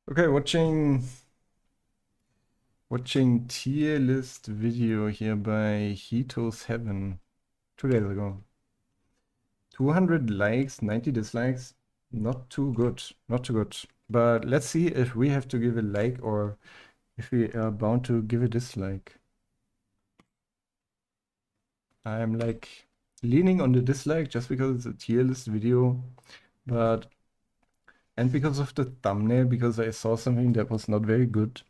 Okay, watching tier list video here by Hito's Heaven 2 days ago. 200 likes, 90 dislikes. Not too good. Not too good. But let's see if we have to give a like or if we are bound to give a dislike. I'm like leaning on the dislike just because it's a tier list video, but and because of the thumbnail, because I saw something that was not very good.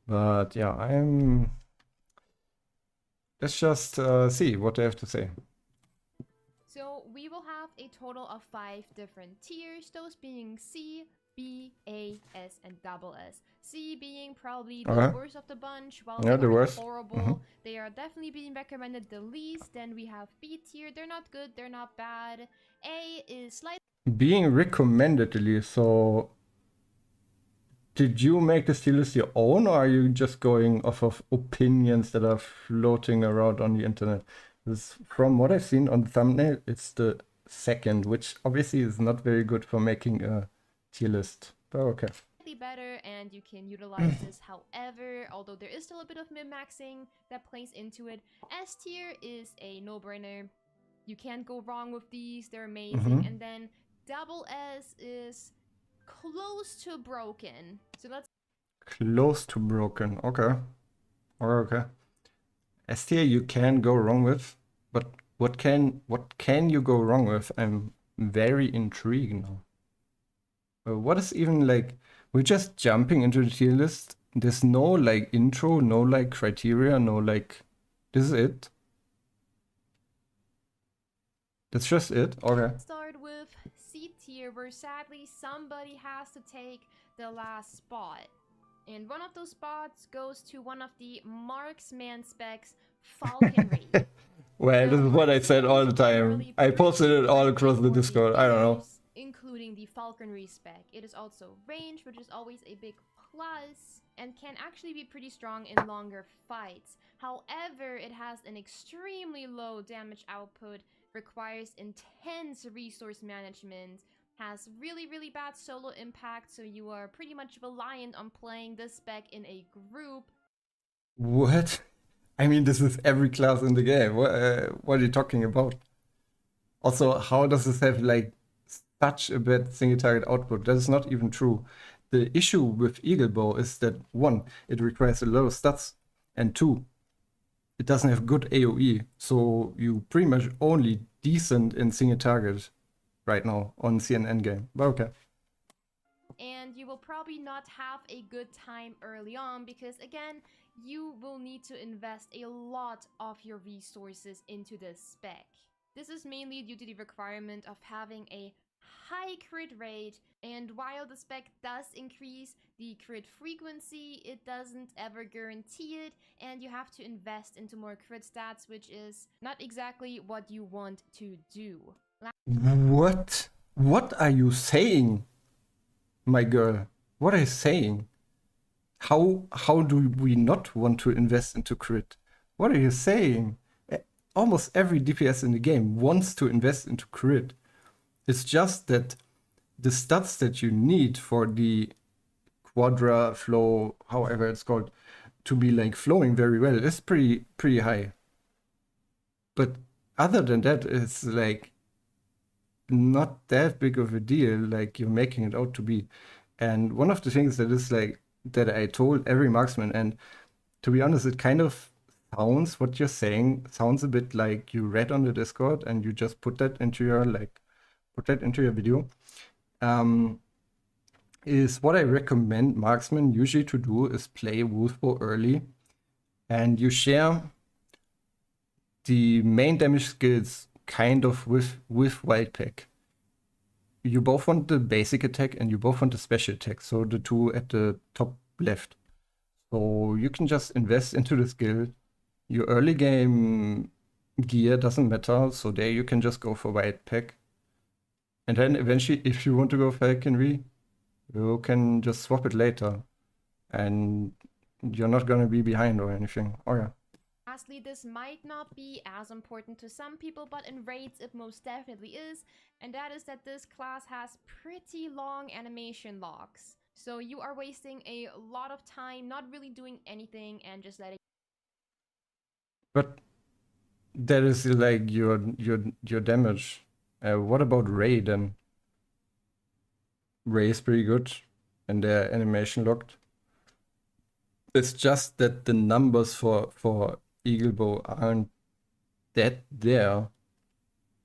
But yeah, let's just see what they have to say. So we will have a total of 5 different tiers, those being C, B, A, S, and double S. C being probably the Okay. worst of the bunch. While Yeah, they the aren't worst. horrible, they are definitely being recommended the least. Then we have B tier. They're not good, they're not bad. A is slightly Being recommended, so did you make this tier list your own, or are you just going off of opinions that are floating around on the internet? This, from what I've seen on the thumbnail, it's the second, which obviously is not very good for making a tier list. But okay. better, and you can utilize this however, although there is still a bit of min-maxing that plays into it. S tier is a no-brainer. You can't go wrong with these, they're amazing. And then double S is close to broken. So let's Close to broken. Okay. Okay. S tier you can go wrong with, but what can you go wrong with? I'm very intrigued now. What is even like, we're just jumping into the tier list. There's no like intro, no like criteria, no like, this is it. That's just it. Okay. start with C tier, where sadly somebody has to take the last spot. And one of those spots goes to one of the marksman specs, falconry. Well, this Now, is what I said all marksmen the are time. generally I posted pretty it all friendly across the for Discord. I don't know. beginners, including the falconry spec. It is also range, which is always a big plus, and can actually be pretty strong in longer fights. However, it has an extremely low damage output, requires intense resource management, has really bad solo impact, so you are pretty much reliant on playing this spec in a group. What? I mean, this is every class in the game. What are you talking about? Also, how does this have like such a bad single target output? That is not even true. The issue with Eagle Bow is that one, it requires a lot of stats, and two, it doesn't have good AoE. So you pretty much only decent in single target right now on CNN game. But okay. And you will probably not have a good time early on because, again, you will need to invest a lot of your resources into this spec. This is mainly due to the requirement of having a high crit rate, and while the spec does increase the crit frequency, it doesn't ever guarantee it, and you have to invest into more crit stats, which is not exactly what you want to do. What? What are you saying, my girl? What are you saying? How do we not want to invest into crit? What are you saying? Almost every DPS in the game wants to invest into crit. It's just that the stats that you need for the quadra flow, however it's called, to be like flowing very well is pretty high. But other than that, it's like not that big of a deal like you're making it out to be. And one of the things that is like that I told every marksman, and to be honest, it kind of sounds, what you're saying sounds a bit like you read on the Discord and you just put that into your video. Is what I recommend marksmen usually to do is play Wolfbow early, and you share the main damage skills kind of with Wildpack. You both want the basic attack and you both want the special attack, so the two at the top left. So you can just invest into the skill. Your early game gear doesn't matter, so there you can just go for Wildpack. And then eventually, if you want to go falconry, you can just swap it later. And you're not gonna be behind or anything. Oh yeah. Lastly, this might not be as important to some people, but in raids it most definitely is, and that is that this class has pretty long animation locks. So you are wasting a lot of time not really doing anything and just letting. But that is like your damage. What about Ray then? Ray is pretty good, and their animation locked. It's just that the numbers for Eagle Bow aren't that there,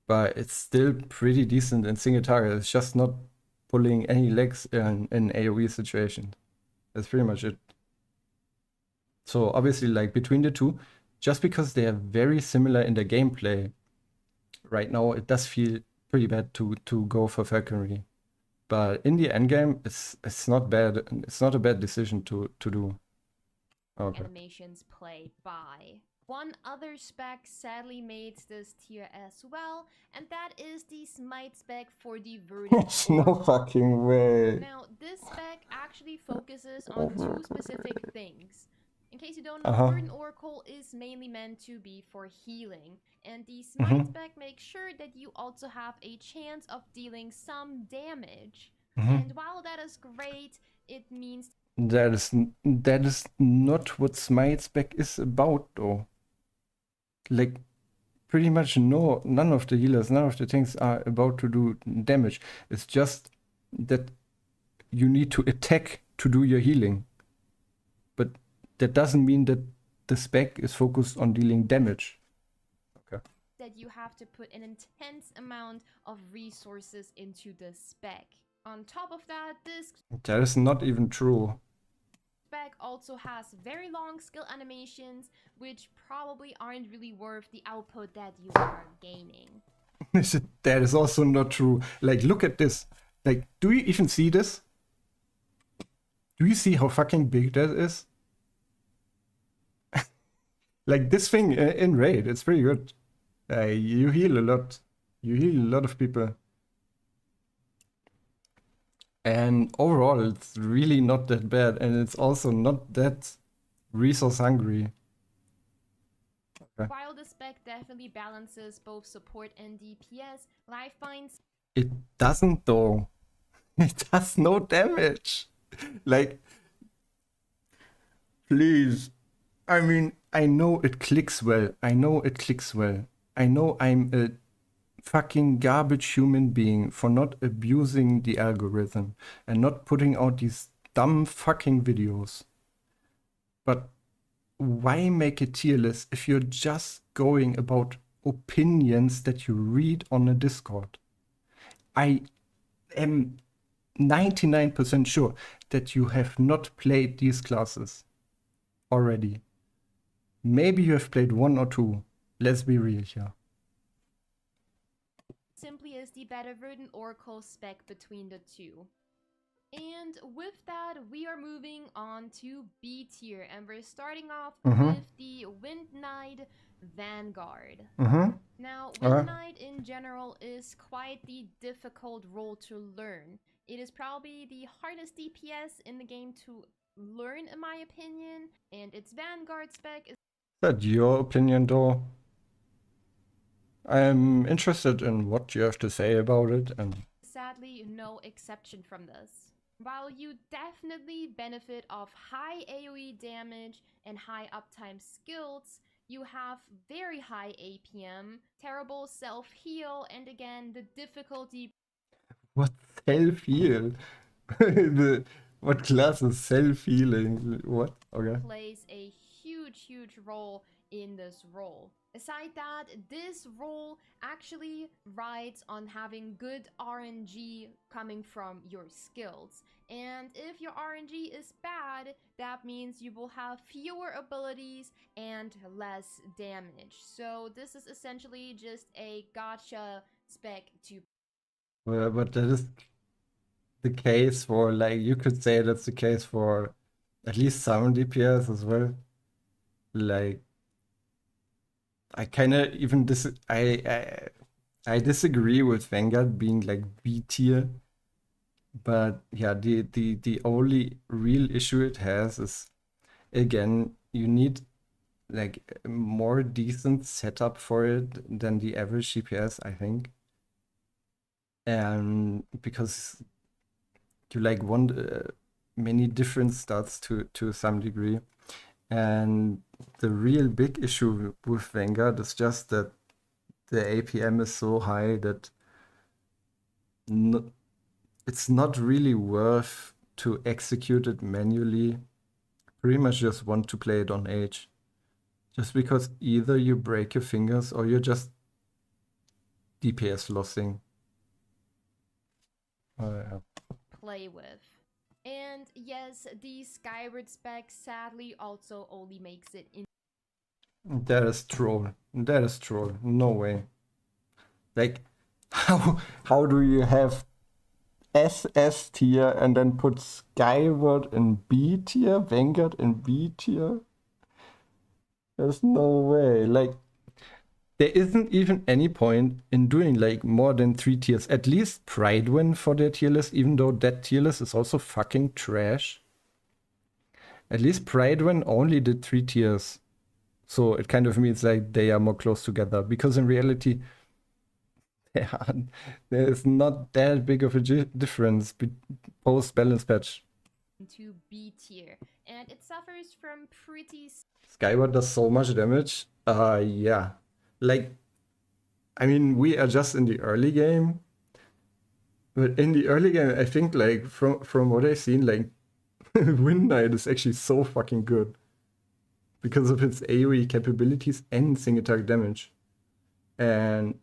but it's still pretty decent in single target. It's just not pulling any legs in AoE situations. That's pretty much it. So obviously, like between the two, just because they are very similar in the gameplay, right now it does feel pretty bad to go for falconry. But in the endgame, it's not bad. It's not a bad decision to do. Okay. Animations play by. One other spec sadly made this tier as well, and that is the smite spec for the verdant No oracle. fucking way. Now, this spec actually focuses on two specific things. In case you don't know, Uh-huh. Verdant Oracle is mainly meant to be for healing, and the Smite spec makes sure that you also have a chance of dealing some damage. And while that is great, it means That is not what Smite spec is about, though. Like, pretty much none of the healers, none of the things are about to do damage. It's just that you need to attack to do your healing. But that doesn't mean that the spec is focused on dealing damage. Okay. that you have to put an intense amount of resources into the spec. On top of that, this That is not even true. spec also has very long skill animations, which probably aren't really worth the output that you are gaining. That is also not true. Like, look at this. Like, do you even see this? Do you see how fucking big that is? Like, this thing in Raid, it's pretty good. You heal a lot. You heal a lot of people. And overall, it's really not that bad. And it's also not that resource hungry. Okay. While the spec definitely balances both support and DPS, Lifebind's It doesn't, though. It does no damage. Like, please. I mean, I know it clicks well. I know it clicks well. I know I'm a fucking garbage human being for not abusing the algorithm and not putting out these dumb fucking videos. But why make a tier list if you're just going about opinions that you read on a Discord? I am 99% sure that you have not played these classes already. Maybe you have played one or two. Let's be real here. simply is the better Verdant Oracle spec between the two. And with that, we are moving on to B tier, and we're starting off with the Wind Knight Vanguard. Now, Wind Knight in general is quite the difficult role to learn. It is probably the hardest DPS in the game to learn, in my opinion, and its Vanguard spec is That's your opinion, though. I'm interested in what you have to say about it, and sadly no exception from this. While you definitely benefit of high AoE damage and high uptime skills, you have very high APM, terrible self-heal, and again, the difficulty what self-heal? What class is self-healing? What? Okay. plays a huge role in this role. Aside that, this role actually rides on having good RNG coming from your skills. And if your RNG is bad, that means you will have fewer abilities and less damage. So this is essentially just a gacha spec to Well, but that is the case for, like, you could say that's the case for at least some DPS as well. Like, I kind of even I disagree with Vanguard being like B tier, but yeah, the only real issue it has is, again, you need like a more decent setup for it than the average DPS, I think. And because you like want many different stats to some degree. And the real big issue with Vanguard is just that the APM is so high that it's not really worth to execute it manually. Pretty much just want to play it on Age. Just because either you break your fingers or you're just DPS lossing. Yeah. Play with. And yes, the Skyward spec sadly also only makes it in. That is troll. That is troll. No way. Like, how do you have SS tier and then put Skyward in B tier, Vanguard in B tier? There's no way. Like, there isn't even any point in doing like more than 3 tiers. At least Pride win for their tier list, even though that tier list is also fucking trash. At least Pride win only did 3 tiers. So it kind of means like they are more close together. Because in reality, there's not that big of a difference post balance patch. Into B tier, and it suffers from pretty. Skyward does so much damage. Yeah. Like, I mean, we are just in the early game. But in the early game, I think, like, from what I've seen, like, Wind Knight is actually so fucking good. Because of its AoE capabilities and single attack damage. And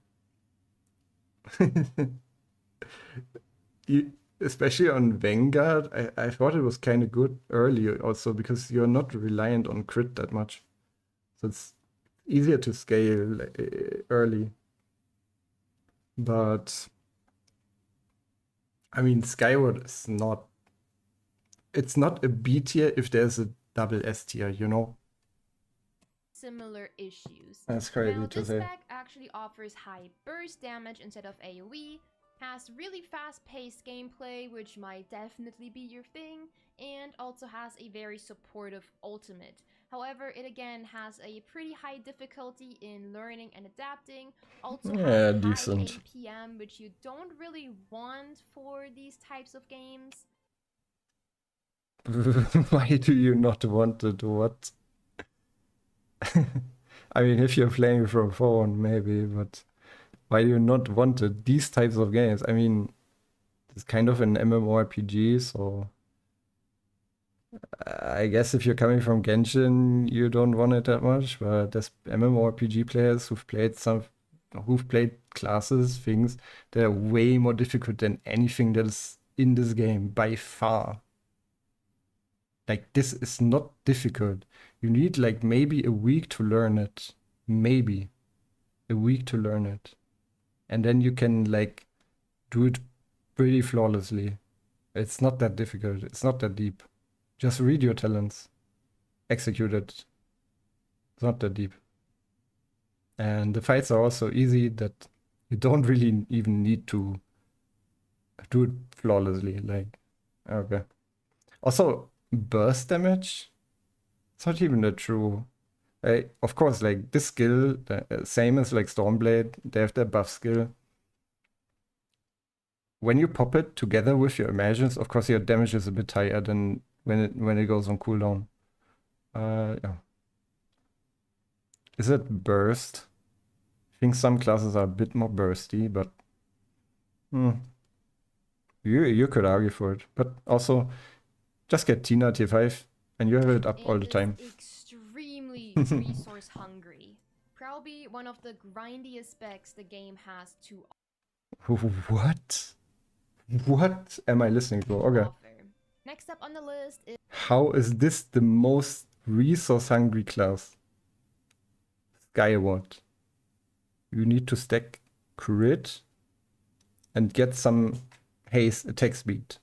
especially on Vanguard, I thought it was kind of good early also because you're not reliant on crit that much. So it's easier to scale early. But I mean, Skyward is not. It's not a B tier if there's a double S tier, you know? Similar issues. That's crazy now, to this say. spec actually offers high burst damage instead of AoE, has really fast-paced gameplay, which might definitely be your thing, and also has a very supportive ultimate. However, it again has a pretty high difficulty in learning and adapting, also has decent. high APM, which you don't really want for these types of games. Why do you not want it? What? I mean, if you're playing from phone, maybe, but why do you not want it? These types of games, I mean, it's kind of an MMORPG, so I guess if you're coming from Genshin, you don't want it that much, but there's MMORPG players who've played classes, things that are way more difficult than anything that is in this game, by far. Like, this is not difficult. You need, like, maybe a week to learn it. Maybe. A week to learn it. And then you can, like, do it pretty flawlessly. It's not that difficult. It's not that deep. Just read your talents. Execute it. It's not that deep. And the fights are also easy that you don't really even need to do it flawlessly. Like, okay. Also, burst damage? It's not even that true. Of course, like, this skill, same as like Stormblade, they have their buff skill. When you pop it together with your imagines, of course your damage is a bit higher than when it goes on cooldown. Yeah. Is it burst? I think some classes are a bit more bursty, but you could argue for it. But also, just get Tina tier 5 and you have it up all the time. Extremely resource hungry. Probably one of the grindiest specs the game has to What? What am I listening to? Okay. offer. Next up on the list is How is this the most resource hungry class? Skyward. You need to stack crit and get some haste attack speed.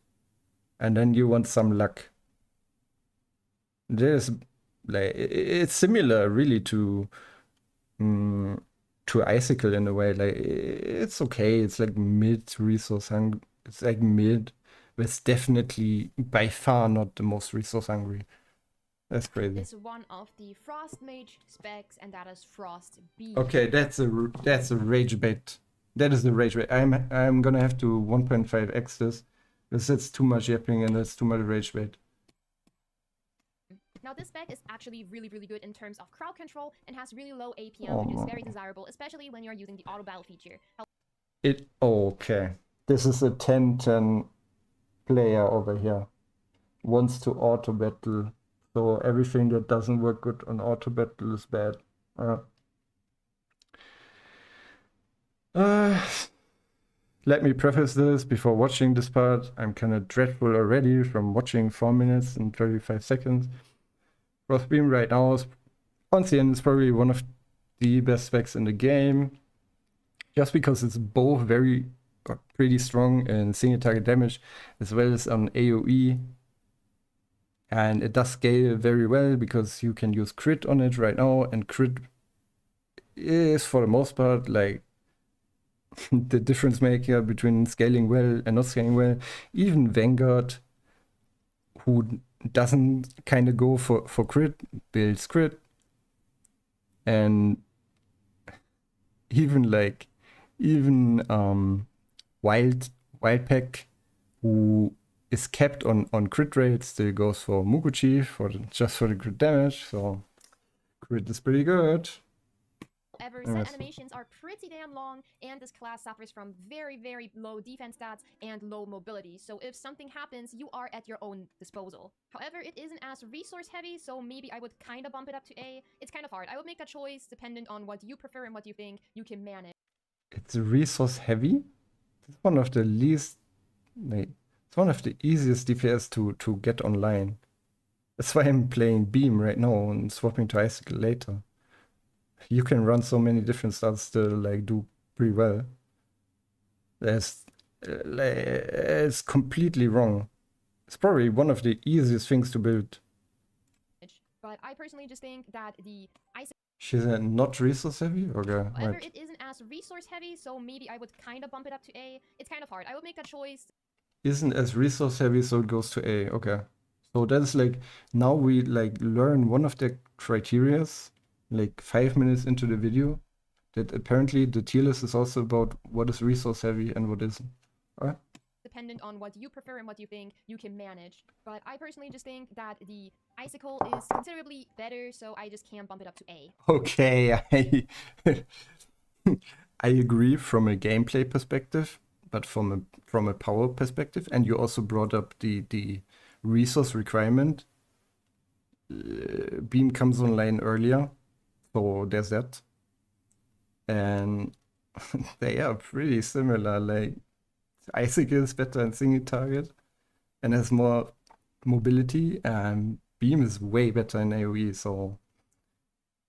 And then you want some luck. There's like it's similar really to Icicle in a way. Like it's okay. It's like mid resource hungry. It's like mid, but it's definitely by far not the most resource hungry. That's crazy. is one of the Frost Mage specs, and that is Frost B. Okay, that's a rage bait. That is the rage bait. I'm gonna have to 1.5x this Because that's too much yapping and that's too much rage bait. Now this spec is actually really good in terms of crowd control and has really low APM, Oh, which is no. very desirable, especially when you're using the auto battle feature. Okay. This is a 10-10 player over here. Wants to auto battle. So everything that doesn't work good on auto battle is bad. Let me preface this before watching this part. I'm kind of dreadful already from watching 4 minutes and 35 seconds. Crossbeam right now is, once again, is probably one of the best specs in the game. Just because it's both very pretty strong in single target damage as well as on AoE. And it does scale very well because you can use crit on it right now, and crit is for the most part like the difference maker between scaling well and not scaling well. Even Vanguard, who doesn't kind of go for crit, builds crit. And even Wild Pack, who is capped on crit rate, still goes for Mukuchi just for the crit damage. So crit is pretty good. However, set animations are pretty damn long, and this class suffers from very low defense stats and low mobility, so if something happens, you are at your own disposal. However, it isn't as resource heavy, so maybe I would kind of bump it up to A. It's kind of hard. I would make a choice dependent on what you prefer and what you think you can manage. It's resource heavy? It's one of the least... it's one of the easiest DPS to get online. That's why I'm playing Beam right now and swapping to Icicle later. You can run so many different stats still like do pretty well. It's completely wrong. It's probably one of the easiest things to build. But I personally just think that the She's not resource heavy? Okay. However, Right. it isn't as resource heavy, so maybe I would kind of bump it up to A. It's kind of hard. I would make a choice. Isn't as resource heavy, so it goes to A. Okay. So that's like, now we like learn one of the criterias like 5 minutes into the video, that apparently the tier list is also about what is resource heavy and what isn't. Alright. Dependent on what you prefer and what you think you can manage. But I personally just think that the Icicle is considerably better, so I just can't bump it up to A. Okay, I agree from a gameplay perspective, but from a power perspective, and you also brought up the resource requirement. Beam comes online earlier, so there's that. And they are pretty similar. Like Icicle is better in single target and has more mobility, and Beam is way better in AoE. So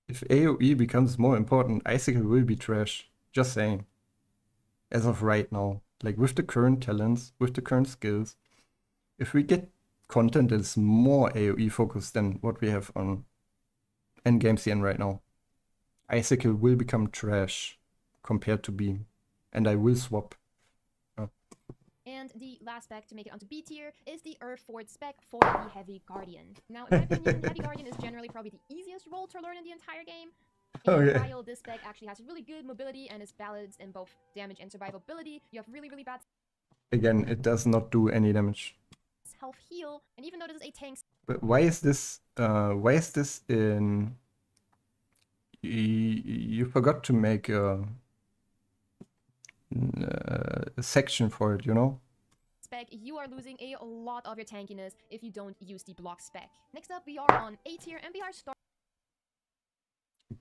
if AoE becomes more important, Icicle will be trash. Just saying. As of right now, like with the current talents, with the current skills, if we get content that's more AoE focused than what we have on endgame CN right now, Icicle will become trash compared to Beam, and I will swap. And the last spec to make it onto B tier is the Earth Fort spec for the Heavy Guardian. Now, in my opinion, Heavy Guardian is generally probably the easiest role to learn in the entire game. And while this spec actually has really good mobility and is balanced in both damage and survivability, you have really bad... Again, it does not do any damage. Health heal, and even though this is a tank... But why is this in... You forgot to make a section for it, you know? Spec, you are losing a lot of your tankiness if you don't use the block spec. Next up, we are on A tier, and we are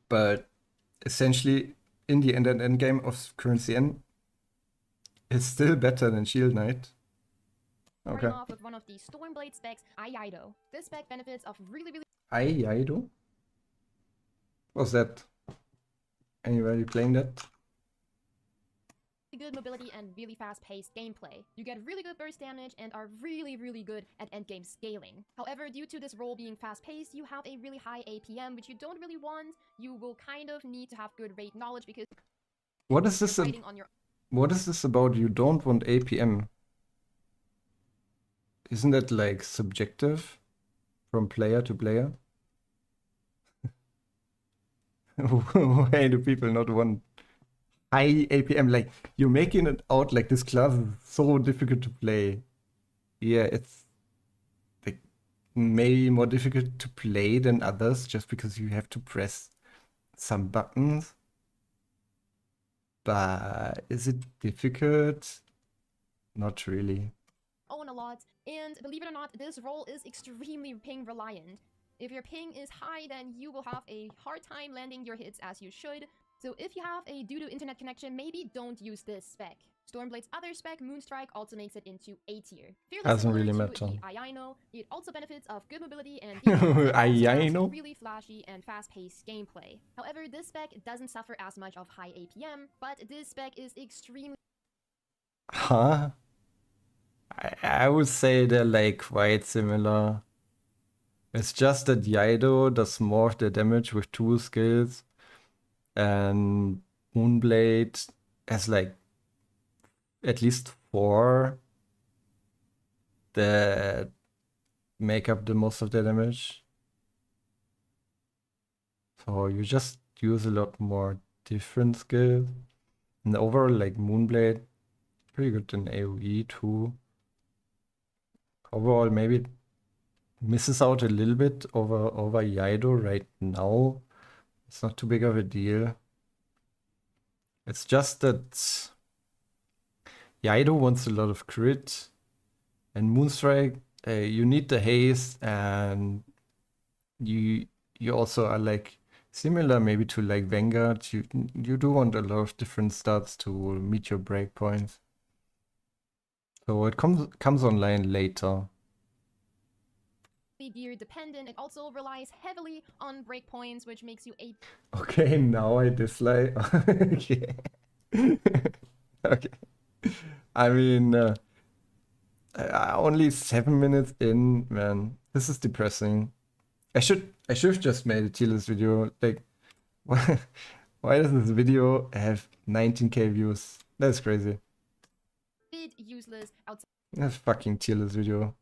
But essentially, in the end game of current CN, it's still better than Shield Knight. Okay. Starting off with one of the Stormblade specs, Aido. This spec benefits of really... Aido? What's that? Anybody playing that? Good mobility and really fast-paced gameplay. You get really good burst damage and are really good at endgame scaling. However, due to this role being fast-paced, you have a really high APM, which you don't really want. You will kind of need to have good rate knowledge because... What is this? What is this about you don't want APM? Isn't that like subjective from player to player? Why do people not want high APM? Like, you're making it out like this class is so difficult to play. yeah, it's like maybe more difficult to play than others just because you have to press some buttons. But is it difficult? Not really. Own a lot, and believe it or not, this role is extremely ping reliant. If your ping is high, then you will have a hard time landing your hits as you should. So if you have a doo-doo internet connection, maybe don't use this spec. Stormblade's other spec, Moonstrike, also makes it into A tier. Fairly Doesn't similar really to matter. the Ayano, it also benefits of good mobility and defense, and also has Ayano? really flashy and fast-paced gameplay. However, this spec doesn't suffer as much of high APM, but this spec is extremely... Huh? I would say they're like quite similar. It's just that Yaido does more of the damage with 2 skills, and Moonblade has like at least 4 that make up the most of the damage. So you just use a lot more different skills. And overall, like Moonblade, pretty good in AoE too. Overall, maybe it misses out a little bit over Yaido right now. It's not too big of a deal. It's just that Yaido wants a lot of crit, and Moonstrike, you need the haste, and you also are like similar maybe to like Vanguard. You do want a lot of different stats to meet your breakpoints. So it comes online later. gear dependent. It also relies heavily on breakpoints, which makes you a... Okay, now I dislike. Okay. Okay. I mean, only 7 minutes in, man. This is depressing. I should have just made a tier list video. Like, why does this video have 19k views? That's crazy. bit useless outside... That's fucking tier list video.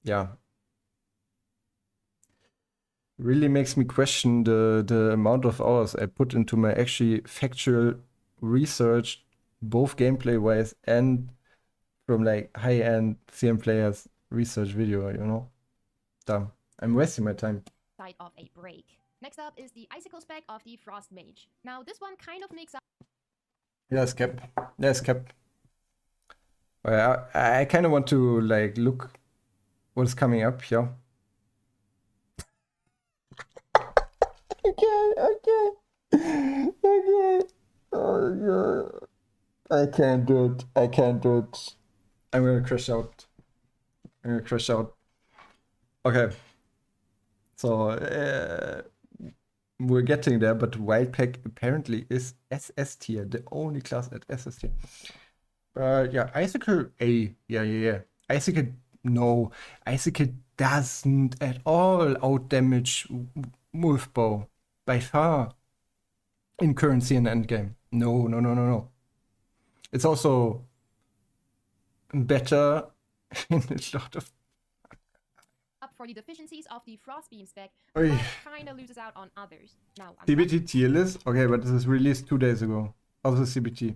Yeah. Really makes me question the amount of hours I put into my actually factual research, both gameplay wise and from like high-end CM players research video, you know? Damn, I'm wasting my time. side of a break. Next up is the Icicle spec of the Frost Mage. Now, this one kind of makes up... Yes, Cap. Yes, Cap. I kind of want to like look what's coming up here. Okay. Oh, yeah. I can't do it. I'm gonna crash out. Okay. So, we're getting there, but Wildpack apparently is SS tier, the only class at SS tier. Yeah, Icicle A. Yeah. Icicle, no. Icicle doesn't at all outdamage Wolfbow. By far. In currency and endgame. No. It's also better in a lot of... up for the deficiencies of the Frostbeam spec, Oy. but kind of loses out on others. Now, CBT tier list? Okay, but this is released 2 days ago. Also CBT.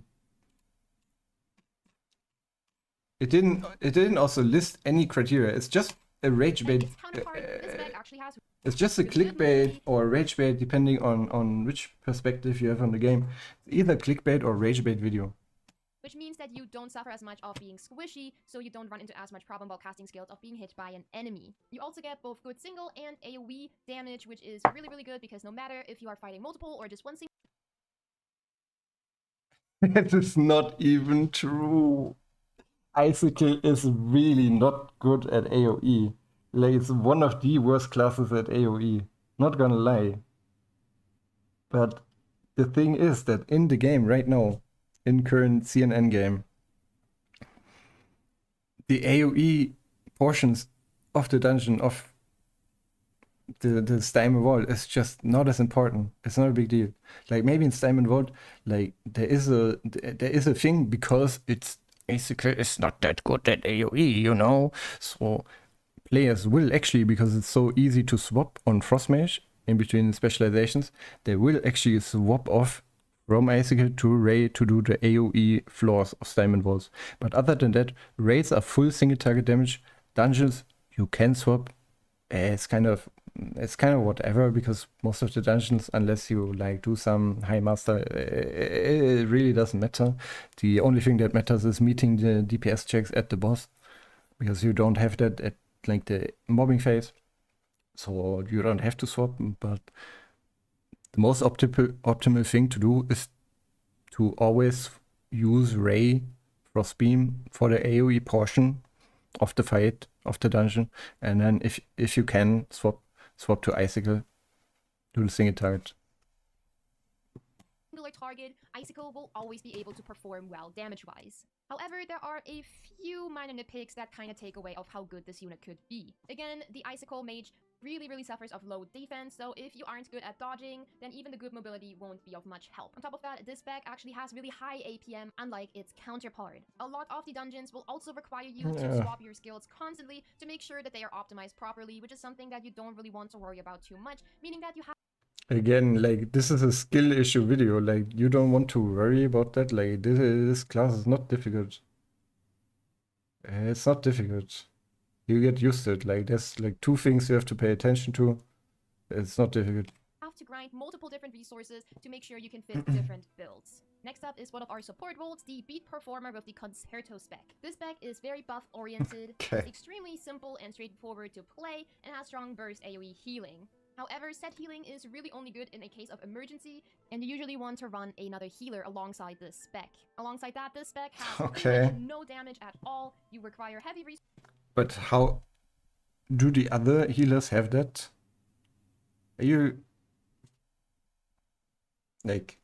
It didn't also list any criteria. It's just a rage bait. its counterpart, this spec actually has... It's just a clickbait or rage bait depending on which perspective you have on the game. It's either clickbait or rage bait video. which means that you don't suffer as much of being squishy, so you don't run into as much problem while casting skills of being hit by an enemy. You also get both good single and AoE damage, which is really, really good because no matter if you are fighting multiple or just one single... That is not even true. Icicle is really not good at AoE. Like, it's one of the worst classes at AoE. Not gonna lie. But the thing is that in the game right now, in current CNN game, the AoE portions of the dungeon of the Stymon Vault is just not as important. It's not a big deal. Like maybe in Stymon Vault, like there is a thing because it's basically it's not that good at AoE, you know. So players will actually, because it's so easy to swap on Frostmage in between specializations, they will actually swap off From Icicle to Ray to do the AoE floors of Diamond Walls. But other than that, Rays are full single target damage. Dungeons, you can swap. It's kind of whatever, because most of the dungeons, unless you like do some high master, it really doesn't matter. The only thing that matters is meeting the DPS checks at the boss, because you don't have that at like the mobbing phase, so you don't have to swap. But the most optimal thing to do is to always use Ray Frostbeam for the AoE portion of the fight, of the dungeon, and then if you can swap to Icicle, do the single target. Singular target, Icicle will always be able to perform well damage-wise. However, there are a few minor nitpicks that kind of take away of how good this unit could be. Again, the Icicle Mage really suffers of low defense, so if you aren't good at dodging, then even the good mobility won't be of much help. On top of that, this spec actually has really high APM, unlike its counterpart. A lot of the dungeons will also require you to swap your skills constantly to make sure that they are optimized properly, which is something that you don't really want to worry about too much, meaning that you have Again, like, this is a skill issue video. Like, you don't want to worry about that. Like, this class is not difficult. It's not difficult. You get used to it. Like, there's like 2 things you have to pay attention to. It's not difficult. to grind multiple different resources to make sure you can fit different builds. Next up is one of our support roles, the Beat Performer with the Concerto spec. This spec is very buff-oriented, it's extremely simple and straightforward to play, and has strong burst AoE healing. However, set healing is really only good in a case of emergency, and you usually want to run another healer alongside this spec. Alongside that, this spec has pretty much no damage at all. You require heavy resources. But how do the other healers have that? Are you like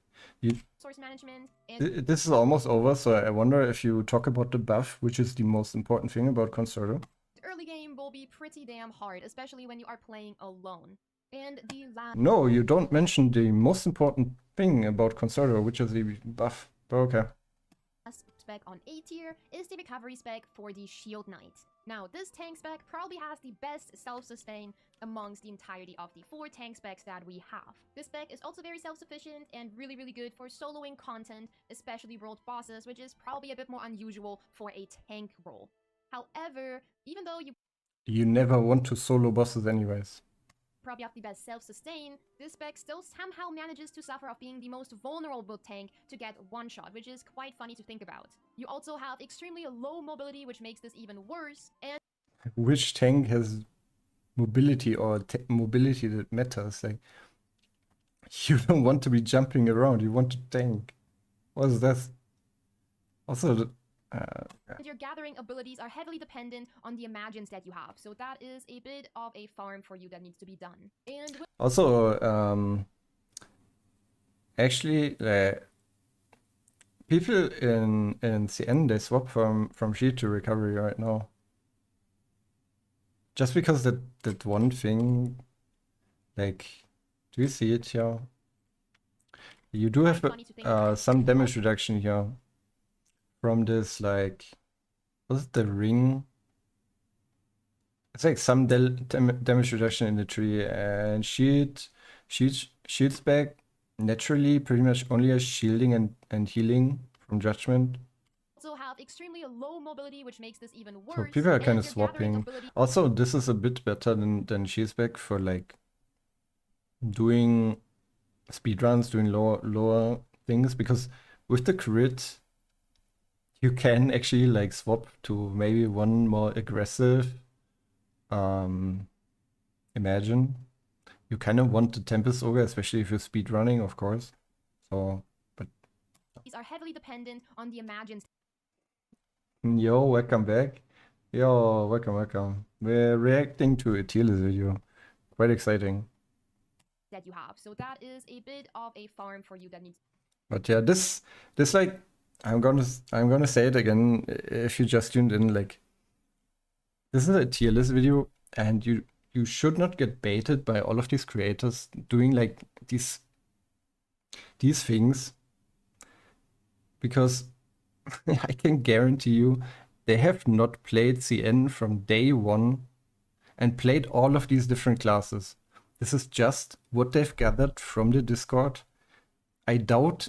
source management and this is almost over, so I wonder if you talk about the buff, which is the most important thing about Concerto. The early game will be pretty damn hard, especially when you are playing alone. And the last No, you don't mention the most important thing about Concerto, which is the buff. But okay. spec on A tier is the recovery spec for the Shield Knight. Now, this tank spec probably has the best self-sustain amongst the entirety of the 4 tank specs that we have. This spec is also very self-sufficient and really good for soloing content, especially world bosses, which is probably a bit more unusual for a tank role. However, even though you never want to solo bosses anyways. Probably have the best self-sustain, this spec still somehow manages to suffer of being the most vulnerable tank to get one-shot, which is quite funny to think about. You also have extremely low mobility, which makes this even worse, and which tank has mobility or mobility that matters? Like, you don't want to be jumping around, you want to tank. What is that? Also, your gathering abilities are heavily dependent on the imagines that you have, so that is a bit of a farm for you that needs to be done. And also, actually, people in CN, they swap from shield to recovery right now. Just because that one thing, like, do you see it here? You do have some damage reduction here. From this, like, was it the ring? It's like some damage reduction in the tree, and shields back naturally pretty much only has shielding and healing from judgment. Also have extremely low mobility, which makes this even worse. So people are kind of swapping. Also, this is a bit better than shields back for like doing speedruns, doing lower things, because with the crit you can actually like swap to maybe one more aggressive imagine. You kind of want the Tempest Ogre, especially if you're speedrunning, of course. So, but these are heavily dependent on the imagines. Yo, welcome back. Yo, welcome. We're reacting to a tier list video. Quite exciting. That you have. So that is a bit of a farm for you that needs. But yeah, this like, I'm gonna say it again if you just tuned in, like, this is a tier list video, and you should not get baited by all of these creators doing like these things, because I can guarantee you they have not played CN from day one and played all of these different classes. This is just what they've gathered from the Discord. I doubt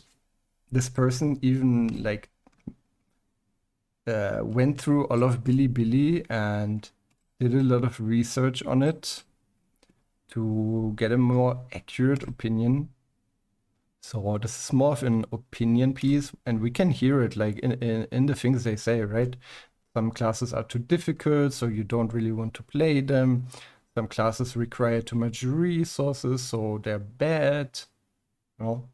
this person even like went through all of Bilibili and did a lot of research on it to get a more accurate opinion. So this is more of an opinion piece, and we can hear it like in the things they say, right? Some classes are too difficult, so you don't really want to play them. Some classes require too much resources, so they're bad. You know?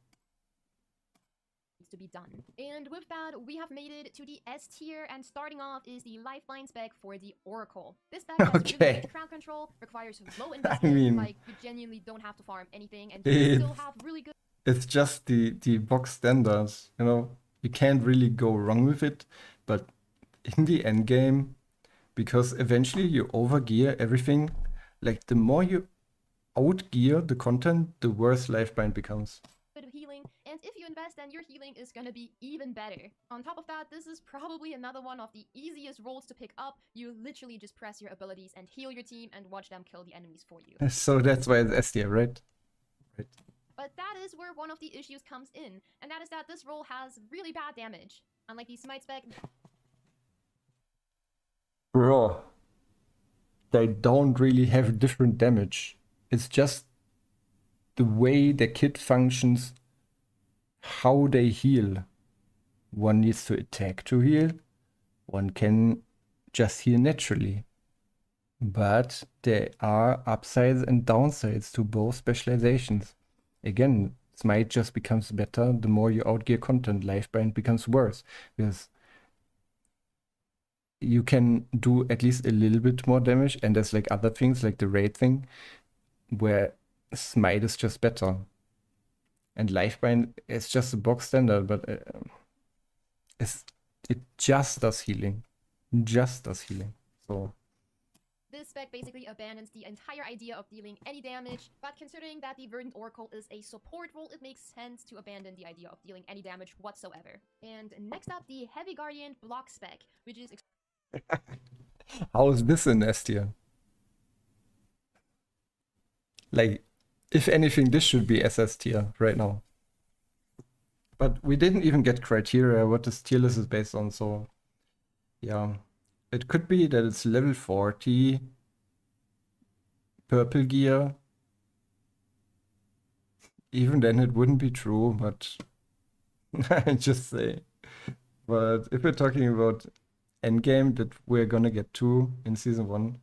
To be done. And with that, we have made it to the S tier, and starting off is the lifeline spec for the Oracle. This spec has really good crowd control, requires low investment, like you genuinely don't have to farm anything, and you still have really good. It's just the box standards, you know. You can't really go wrong with it, but in the end game, because eventually you overgear everything, like the more you outgear the content, the worse lifeline becomes. Healing, and if you invest, then your healing is gonna be even better. On top of that, this is probably another one of the easiest roles to pick up. You literally just press your abilities and heal your team and watch them kill the enemies for you. So that's why it's S tier, right? Right. But that is where one of the issues comes in, and that is that this role has really bad damage. Unlike the smite spec, bro, they don't really have different damage. It's just the way the kit functions, how they heal. One needs to attack to heal. One can just heal naturally. But there are upsides and downsides to both specializations. Again, smite just becomes better the more you outgear content. Lifebind becomes worse because you can do at least a little bit more damage, and there's like other things like the raid thing where smite is just better. And lifebind is just a box standard, but it just does healing. Just does healing. So this spec basically abandons the entire idea of dealing any damage, but considering that the Verdant Oracle is a support role, it makes sense to abandon the idea of dealing any damage whatsoever. And next up, the Heavy Guardian block spec, which is how is this in S tier? Like, if anything, this should be SS tier right now. But we didn't even get criteria what this tier list is based on, so yeah. It could be that it's level 40, purple gear. Even then it wouldn't be true, but I just say. But if we're talking about endgame that we're gonna get to in season 1,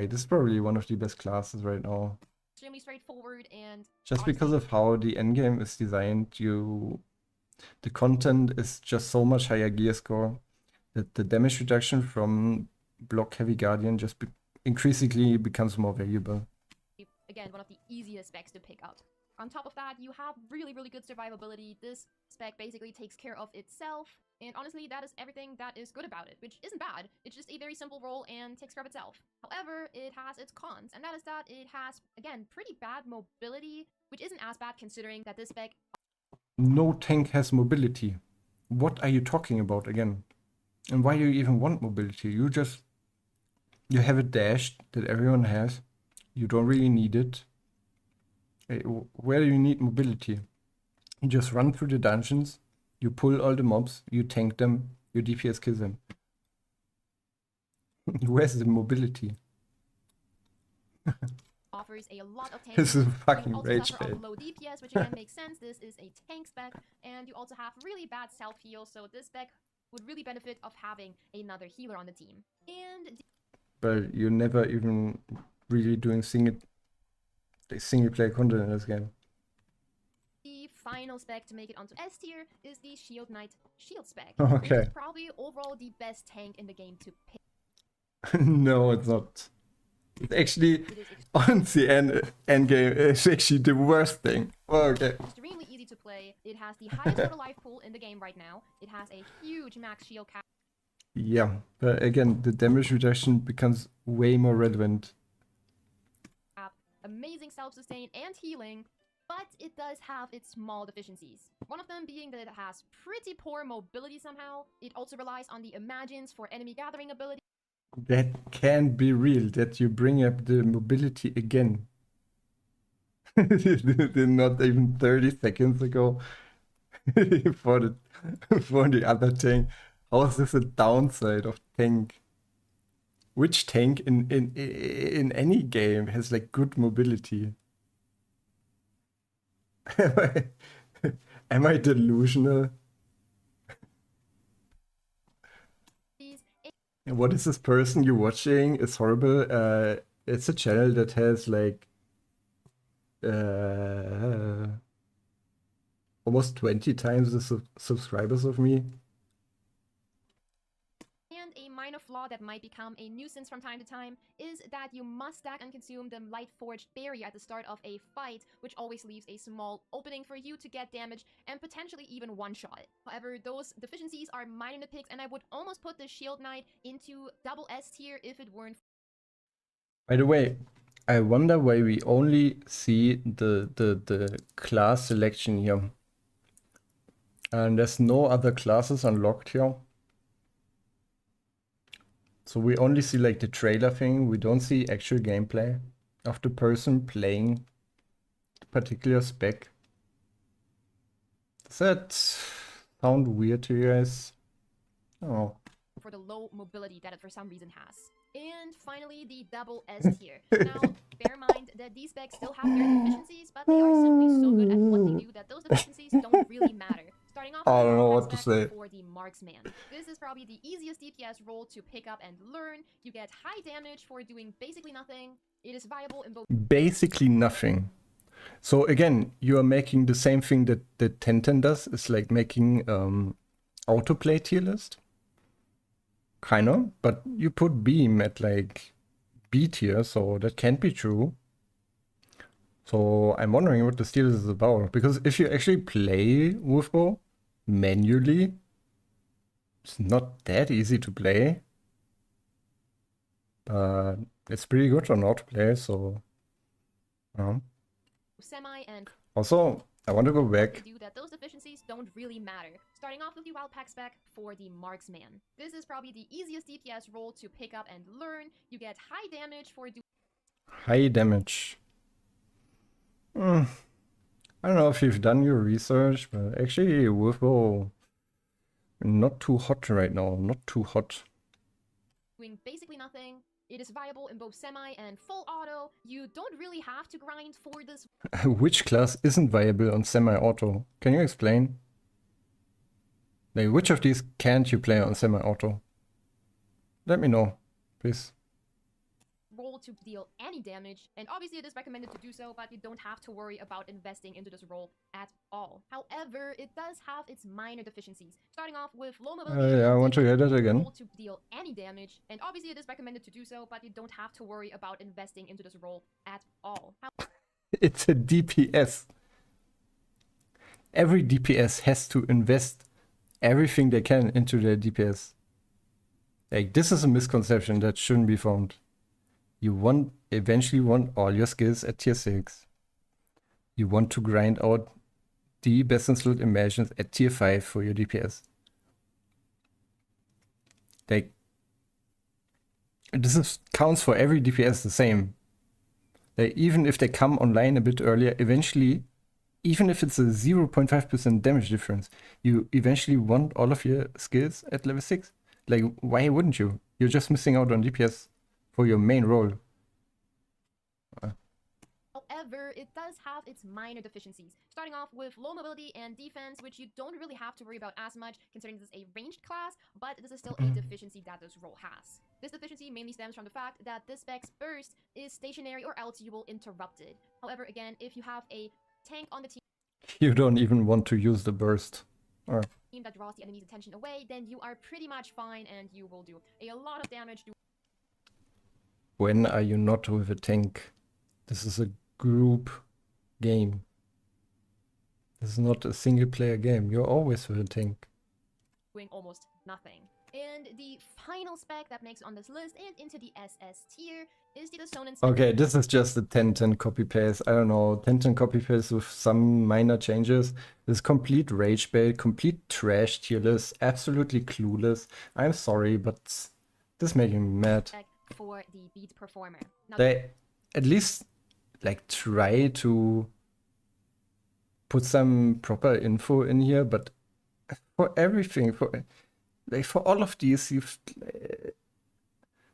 this is probably one of the best classes right now. Extremely straightforward, and just because of how the endgame is designed, the content is just so much higher gear score that the damage reduction from block Heavy Guardian just increasingly becomes more valuable. Again, one of the easiest specs to pick up. On top of that, you have really, really good survivability. This spec basically takes care of itself, and honestly, that is everything that is good about it, which isn't bad. It's just a very simple role and takes care of itself. However, it has its cons, and that is that it has, again, pretty bad mobility, which isn't as bad considering that this spec... No tank has mobility. What are you talking about again? And why do you even want mobility? You have a dash that everyone has. You don't really need it. Where do you need mobility? You just run through the dungeons, you pull all the mobs, you tank them, you DPS kill them. Where's the mobility? offers a lot of tank. This is fucking you also rage suffer bait. off low DPS, which again makes sense. This is a tank spec, and you also have really bad self heal, so this spec would really benefit of having another healer on the team. And but you're never even really doing single player content in this game. The final spec to make it onto S tier is the Shield Knight Shield spec. Okay. Which is probably overall the best tank in the game to pick. No, it's not. It's actually on the end game. It's actually the worst thing. Oh, okay. Extremely easy to play. It has the highest total life pool in the game right now. It has a huge max shield cap. Yeah, but again, the damage reduction becomes way more relevant. Amazing self-sustain and healing, but it does have its small deficiencies. One of them being that it has pretty poor mobility somehow. It also relies on the imagines for enemy gathering ability. That can't be real, that you bring up the mobility again. Not even 30 seconds ago. for the for the other tank. How is this a downside of tank? Which tank in any game has like good mobility? Am I delusional? What is this person you're watching? It's horrible. It's a channel that has like almost 20 times the subscribers of me. And a minor flaw that might become a nuisance from time to time is that you must stack and consume the light forged berry at the start of a fight, which always leaves a small opening for you to get damage and potentially even one-shot. However, those deficiencies are minor nitpicks, and I would almost put the Shield Knight into double S tier if it weren't. By the way, I wonder why we only see the class selection here. And there's no other classes unlocked here. So we only see like the trailer thing. We don't see actual gameplay of the person playing the particular spec. Does that sound weird to you guys? Oh. For the low mobility that it for some reason has. And finally, the double S tier. Now, bear in mind that these specs still have their deficiencies, but they are simply so good at what they do that those deficiencies don't really matter. Starting off I with don't know the what to say. for the marksman. This is probably the easiest DPS role to pick up and learn. You get high damage for doing basically nothing. It is viable in both. Basically nothing. So again, you are making the same thing that Tenten does. It's like making autoplay tier list. Kind of, but you put beam at like B tier, so that can't be true. So I'm wondering what this tier is about, because if you actually play with bow manually, it's not that easy to play. But it's pretty good on autoplay, so Semi and also I want to go back. do that those deficiencies don't really matter. Starting off with the wild pack spec for the marksman. This is probably the easiest DPS role to pick up and learn. You get high damage for High damage. I don't know if you've done your research, but actually with bow, not too hot right now. Not too hot. doing basically nothing. It is viable in both semi and full auto. You don't really have to grind for this. Which class isn't viable on semi-auto? Can you explain? Like, which of these can't you play on semi-auto? Let me know, please. Role to deal any damage, and obviously it is recommended to do so, but you don't have to worry about investing into this role at all. However, it does have its minor deficiencies. Starting off with low mobility. Yeah, I want to hear that again. Role to deal any damage, and obviously it is recommended to do so, but you don't have to worry about investing into this role at all. It's a DPS. Every DPS has to invest everything they can into their DPS. Like, this is a misconception that shouldn't be found. You eventually want all your skills at tier 6. You want to grind out the best in slot imagines at tier 5 for your DPS. Like, this counts for every DPS the same. Like, even if they come online a bit earlier, eventually, even if it's a 0.5% damage difference, you eventually want all of your skills at level 6. Like, why wouldn't you? You're just missing out on DPS for your main role. However, it does have its minor deficiencies. Starting off with low mobility and defense, which you don't really have to worry about as much, considering this is a ranged class, but this is still a deficiency that this role has. This deficiency mainly stems from the fact that this spec's burst is stationary or else you will interrupt it. However, again, if you have a tank on the team, you don't even want to use the burst. Team that draws the enemy's attention away, then you are pretty much fine and you will do a lot of damage. When are you not with a tank? This is a group game. This is not a single player game. You're always with a tank. Doing almost nothing. And the final spec that makes it on this list and into the SS tier is the Sonnen spec. Okay, this is just a 10-10 copy paste. I don't know, 10-10 copy paste with some minor changes. This complete rage bait, complete trash tier list, absolutely clueless. I'm sorry, but this is making me mad. For the beat performer. Now, they at least like try to put some proper info in here, but for everything, for all of these, you've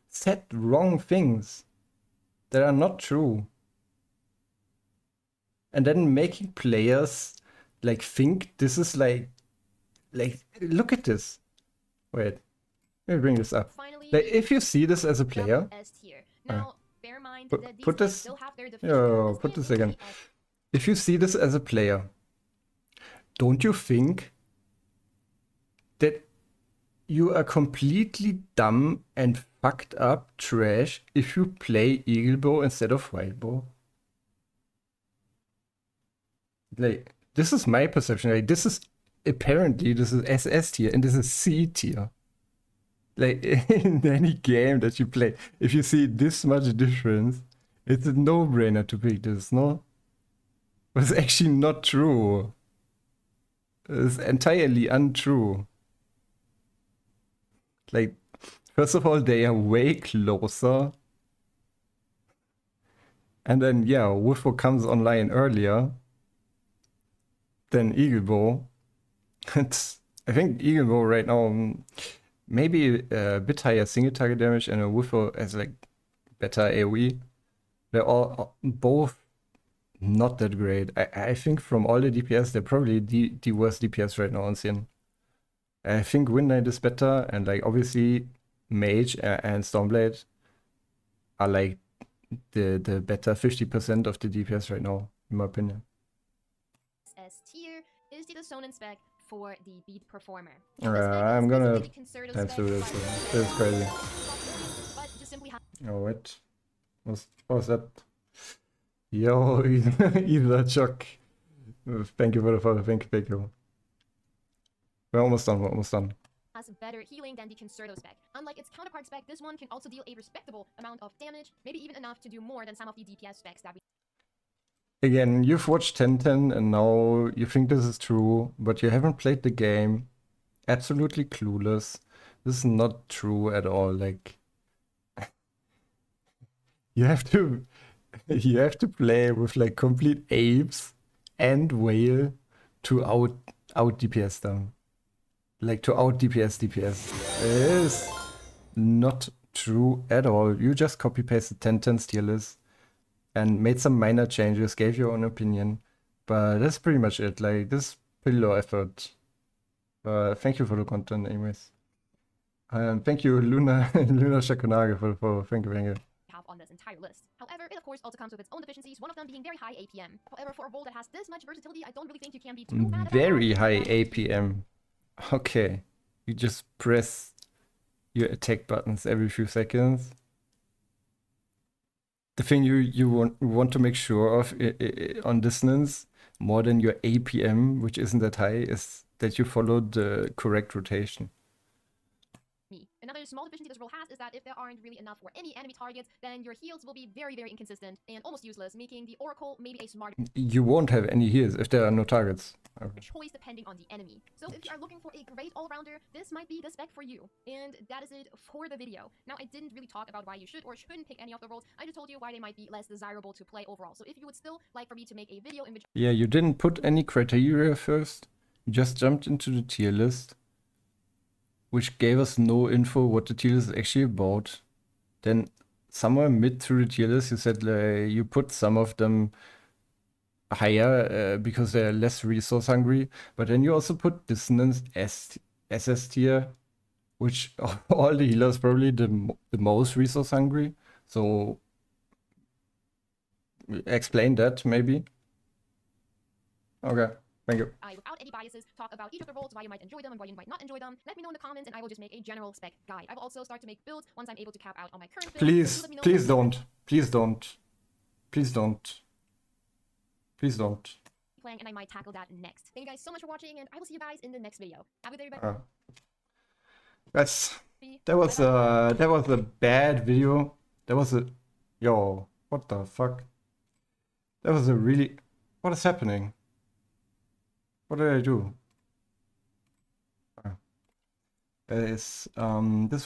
said wrong things that are not true. And then making players like think this is like look at this. Wait, let me bring this up. Finally, Like, if you see this as a double player, S tier. Now, bear in mind put- that these put decks this- still have their definition yo, put this again. If you see this as a player, don't you think that you are completely dumb and fucked up trash if you play Eagle Bow instead of Wild Bow? Like, this is my perception. Like, this is SS tier and this is C tier. Like, in any game that you play, if you see this much difference, it's a no-brainer to pick this, no? But it's actually not true. It's entirely untrue. Like, first of all, they are way closer. And then, yeah, Wolfo comes online earlier than Eagle Bow. I think Eagle Bow right now, maybe a bit higher single target damage, and a Wolfo has like better AoE. They're all both not that great. I think from all the DPS, they're probably the worst DPS right now on Sin. I think Win Knight is better, and like obviously Mage and Stormblade are like the better 50% of the DPS right now, in my opinion. S tier is the Sonnen spec for the beat performer. I'm gonna times through this. This is crazy. But just simply Oh wait, what was that? Yo, either Chuck. Thank you for the follow. Thank you. We're almost done. has better healing than the Concerto spec. Unlike its counterpart spec, this one can also deal a respectable amount of damage, maybe even enough to do more than some of the DPS specs that we... Again, you've watched 1010 and now you think this is true, but you haven't played the game. Absolutely clueless. This is not true at all. Like, you have to play with like complete apes and whale to out DPS them. Like to out DPS. It is not true at all. You just copy pasted 1010's tier list and made some minor changes, gave your own opinion, but that's pretty much it. Like, this is pretty low effort. Thank you for the content, anyways. Thank you, Luna Shakunage, for the follow. Thank you. have on this entire list. However, it of course also comes with its own deficiencies, one of them being very high APM. However, for a role that has this much versatility, I don't really think you can be too mad about Very that. high APM. Okay. You just press your attack buttons every few seconds. The thing you want to make sure of on dissonance, more than your APM, which isn't that high, is that you follow the correct rotation. Another small deficiency this role has is that if there aren't really enough for any enemy targets, then your heals will be very, very inconsistent and almost useless, making the Oracle maybe a smart You won't have any heals if there are no targets. choice depending on the enemy. So if you are looking for a great all-rounder, this might be the spec for you. And that is it for the video. Now, I didn't really talk about why you should or shouldn't pick any of the roles. I just told you why they might be less desirable to play overall. So if you would still like for me to make a video in which... Yeah, you didn't put any criteria first. You just jumped into the tier list, which gave us no info what the tier list is actually about. Then somewhere mid through the tier list, you said you put some of them higher because they're less resource hungry. But then you also put Dissonance SS tier, which all the healers probably the most resource hungry. So explain that maybe. Okay. Thank you. without any biases, talk about each of the roles, why you might enjoy them and why you might not enjoy them. Let me know in the comments and I will just make a general spec guide. I will also start to make builds once I'm able to cap out on my current build. Please don't. Playing, and I might tackle that next. Thank you guys so much for watching and I will see you guys in the next video. Have a good day, everybody. Guys, that was a bad video. Yo, what the fuck? That was a really... What is happening? What did I do? This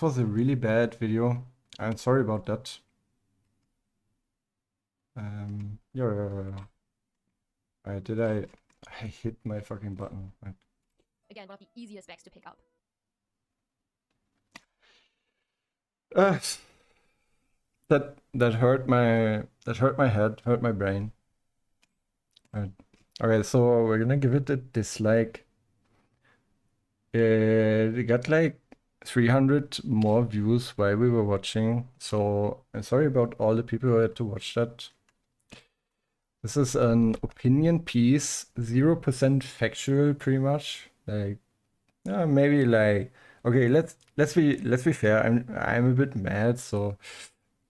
was a really bad video. I'm sorry about that. Yeah. Alright, did I I hit my fucking button. Right. Again, one of the easiest specs to pick up. That hurt my head, hurt my brain. Right. Okay, so we're gonna give it a dislike. It got like 300 more views while we were watching, so I'm sorry about all the people who had to watch that. This is an opinion piece, 0% factual, pretty much. Like, maybe like, okay, let's be fair. I'm a bit mad, so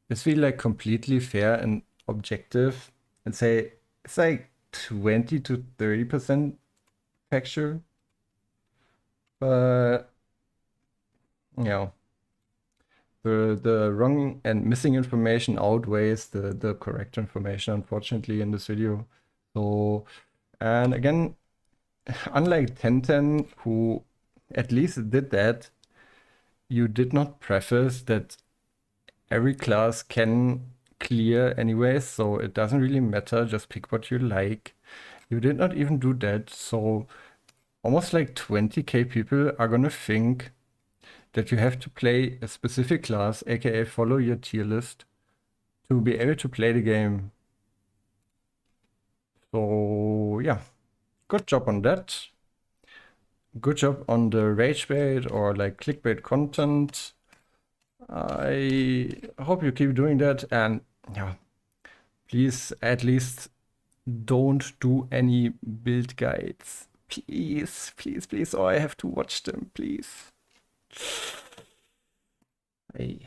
let's be like completely fair and objective and say it's like 20 to 30% factual. But you know, the wrong and missing information outweighs the correct information, unfortunately, in this video. So, and again, unlike Tenten, who at least did that, you did not preface that every class can clear anyways, so it doesn't really matter, just pick what you like. You did not even do that, so almost like 20k people are gonna think that you have to play a specific class, aka follow your tier list, to be able to play the game. So yeah, good job on that. Good job on the rage bait or like clickbait content. I hope you keep doing that, and yeah, please at least don't do any build guides. Please, please, please, or I have to watch them, please. Hey.